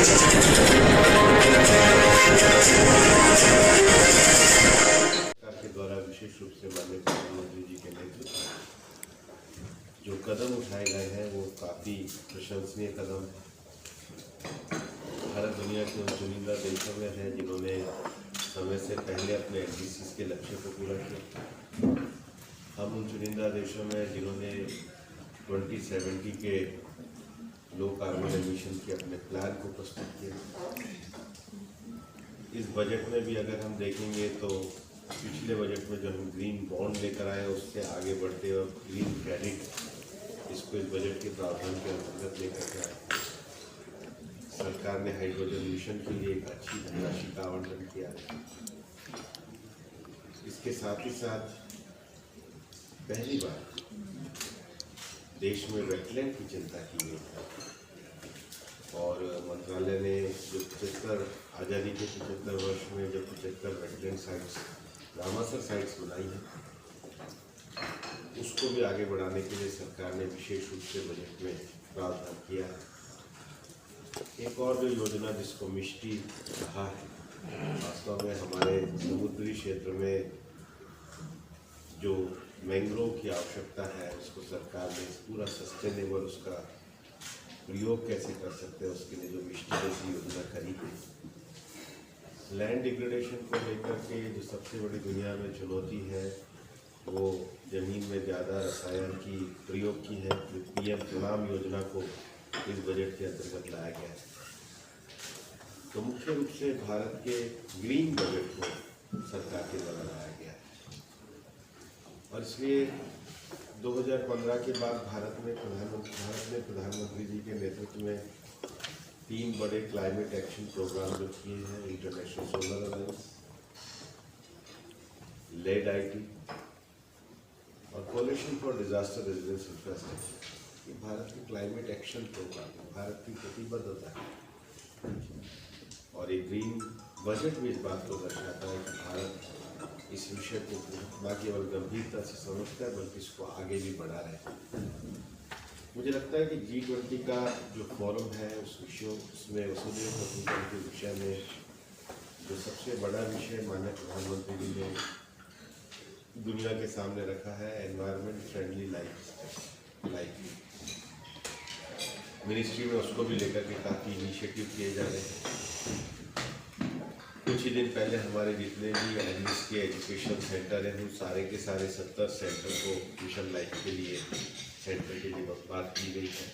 के द्वारा विशेष रूप से माननीय प्रधानमंत्री जी के नेतृत्व में जो कदम उठाए गए हैं वो काफ़ी प्रशंसनीय कदम है। भारत दुनिया के उन चुनिंदा देशों में है जिन्होंने समय से पहले अपने एनडीसी के लक्ष्य को पूरा किया। हम उन चुनिंदा देशों में जिन्होंने 2070 के लो कार्बन एमिशन के अपने प्लान को प्रस्तुत किया। इस बजट में भी अगर हम देखेंगे तो पिछले बजट में जो हम ग्रीन बॉन्ड लेकर आए उससे आगे बढ़ते और ग्रीन क्रेडिट इसको इस बजट के प्रावधान के अंतर्गत लेकर के आए। सरकार ने हाइड्रोजन मिशन के लिए एक अच्छी धनराशि का आवंटन किया है। इसके साथ ही साथ पहली बार देश में वेटलैंड की चिंता की गई है और मंत्रालय ने जो 75 आज़ादी के 75 वर्ष में जो 75 वेटलैंड साइट्स रामासर साइट्स बनाई हैं उसको भी आगे बढ़ाने के लिए सरकार ने विशेष रूप से बजट में प्रावधान किया है। एक और जो योजना जिसको मिष्टी कहा है, वास्तव में हमारे समुद्री क्षेत्र में जो मैंग्रोव की आवश्यकता है उसको सरकार ने पूरा सस्टेनेबल उसका प्रयोग कैसे कर सकते हैं उसके लिए जो मिष्टी जैसी योजना करी है। लैंड डिग्रेडेशन को लेकर के जो सबसे बड़ी दुनिया में चुनौती है वो ज़मीन में ज़्यादा रसायन की प्रयोग की है। पीएम तुलाम योजना को इस बजट के अंतर्गत लाया गया है। तो मुख्य रूप से भारत के ग्रीन बजट को सरकार के द्वारा लाया गया है और इसलिए 2015 के बाद भारत ने प्रधानमंत्री जी के नेतृत्व में 3 बड़े क्लाइमेट एक्शन प्रोग्राम जो किए हैं। International solar alliance, lead IT और coalition for disaster resilience infrastructure, ये भारत के क्लाइमेट एक्शन प्रोग्राम है, भारत की प्रतिबद्धता है। और ये ग्रीन बजट भी इस बात को दर्शाता है कि भारत इस विषय को न केवल गंभीरता से समझता है बल्कि इसको आगे भी बढ़ा रहे हैं। मुझे लगता है कि G20 का जो फोरम है उसमें वसुधैव कुटुंबकम के विषय में जो सबसे बड़ा विषय माननीय प्रधानमंत्री जी ने दुनिया के सामने रखा है, एनवायरनमेंट फ्रेंडली लाइफ। मिनिस्ट्री में उसको भी लेकर के काफ़ी इनिशिएटिव किए जा रहे हैं। कुछ ही दिन पहले हमारे जितने भी एनएस के एजुकेशन सेंटर हैं उन सारे के सारे 70 सेंटर को मिशन लाइफ के लिए सेंटर के लिए बात की गई है।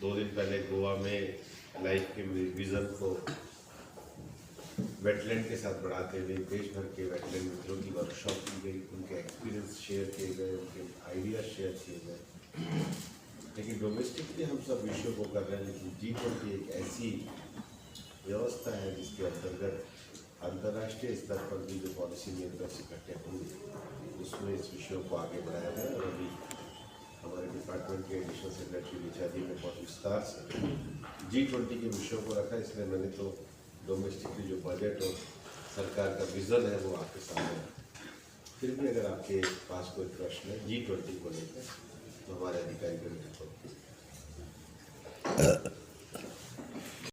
2 दिन पहले गोवा में लाइफ के विज़न को वेटलैंड के साथ बढ़ाते हुए देश भर के वेटलैंड मित्रों की वर्कशॉप की गई, उनके एक्सपीरियंस शेयर किए गए, उनके आइडिया शेयर किए गए। लेकिन डोमेस्टिकली हम सब विषयों को कर रहे हैं, लेकिन G20 एक ऐसी व्यवस्था है जिसके अंतर्गत अंतर्राष्ट्रीय स्तर पर भी जो पॉलिसी मेकर्स इकट्ठे होंगे उसमें इस विषयों को आगे बढ़ाया जाए। और अभी हमारे डिपार्टमेंट के एडिशनल सेक्रेटरी ऋचा जी ने बहुत विस्तार से G20 के विषयों को रखा, इसलिए मैंने तो डोमेस्टिकली जो बजट और सरकार का विज़न है वो आपके सामने रखा। फिर भी अगर आपके पास कोई प्रश्न है G20 को लेकर तो हमारे अधिकारी को